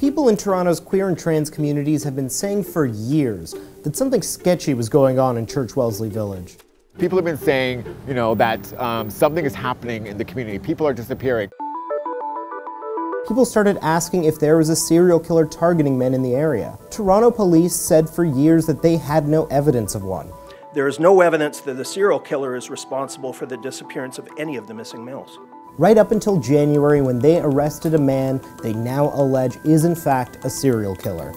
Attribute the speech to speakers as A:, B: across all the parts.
A: People in Toronto's queer and trans communities have been saying for years that something sketchy was going on in Church Wellesley Village.
B: People have been saying, that something is happening in the community. People are disappearing.
A: People started asking if there was a serial killer targeting men in the area. Toronto police said for years that they had no evidence of one.
C: There is no evidence that the serial killer is responsible for the disappearance of any of the missing males.
A: Right up until January, when they arrested a man they now allege is in fact a serial killer.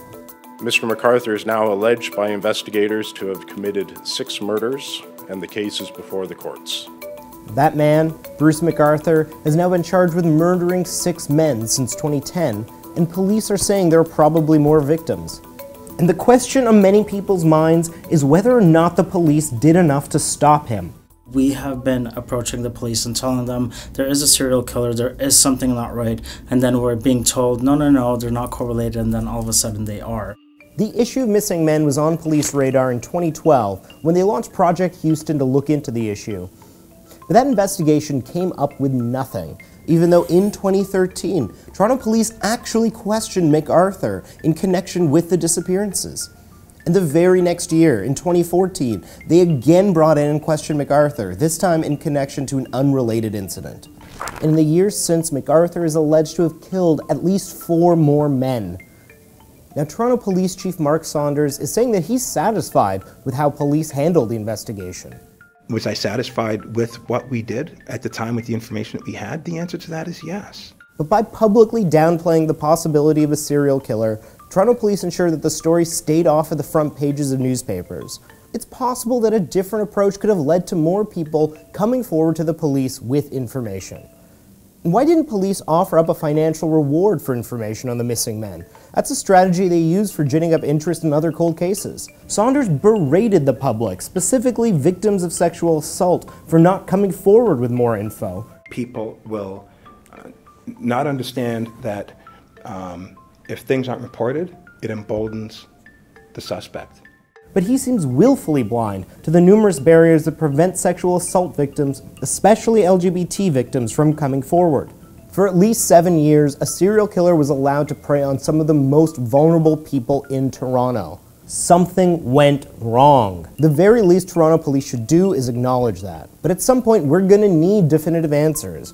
D: Mr. McArthur is now alleged by investigators to have committed 6 murders, and the case is before the courts.
A: That man, Bruce McArthur, has now been charged with murdering 6 men since 2010, and police are saying there are probably more victims. And the question on many people's minds is whether or not the police did enough to stop him.
E: We have been approaching the police and telling them there is a serial killer, there is something not right, and then we're being told, no, they're not correlated, and then all of a sudden they are.
A: The issue of missing men was on police radar in 2012 when they launched Project Houston to look into the issue. But that investigation came up with nothing, even though in 2013, Toronto police actually questioned McArthur in connection with the disappearances. And the very next year, in 2014, they again brought in and questioned McArthur, this time in connection to an unrelated incident. And in the years since, McArthur is alleged to have killed at least 4 more men. Now, Toronto Police Chief Mark Saunders is saying that he's satisfied with how police handled the investigation.
F: Was I satisfied with what we did at the time with the information that we had? The answer to that is yes.
A: But by publicly downplaying the possibility of a serial killer, Toronto police ensured that the story stayed off of the front pages of newspapers. It's possible that a different approach could have led to more people coming forward to the police with information. And why didn't police offer up a financial reward for information on the missing men? That's a strategy they use for ginning up interest in other cold cases. Saunders berated the public, specifically victims of sexual assault, for not coming forward with more info.
F: People will not understand that if things aren't reported, it emboldens the suspect.
A: But he seems willfully blind to the numerous barriers that prevent sexual assault victims, especially LGBT victims, from coming forward. For at least 7 years, a serial killer was allowed to prey on some of the most vulnerable people in Toronto. Something went wrong. The very least Toronto police should do is acknowledge that. But at some point, we're going to need definitive answers.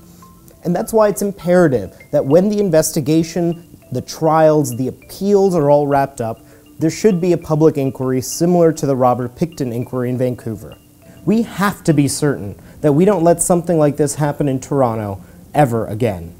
A: And that's why it's imperative that when the investigation, the trials, the appeals are all wrapped up, there should be a public inquiry similar to the Robert Pickton inquiry in Vancouver. We have to be certain that we don't let something like this happen in Toronto ever again.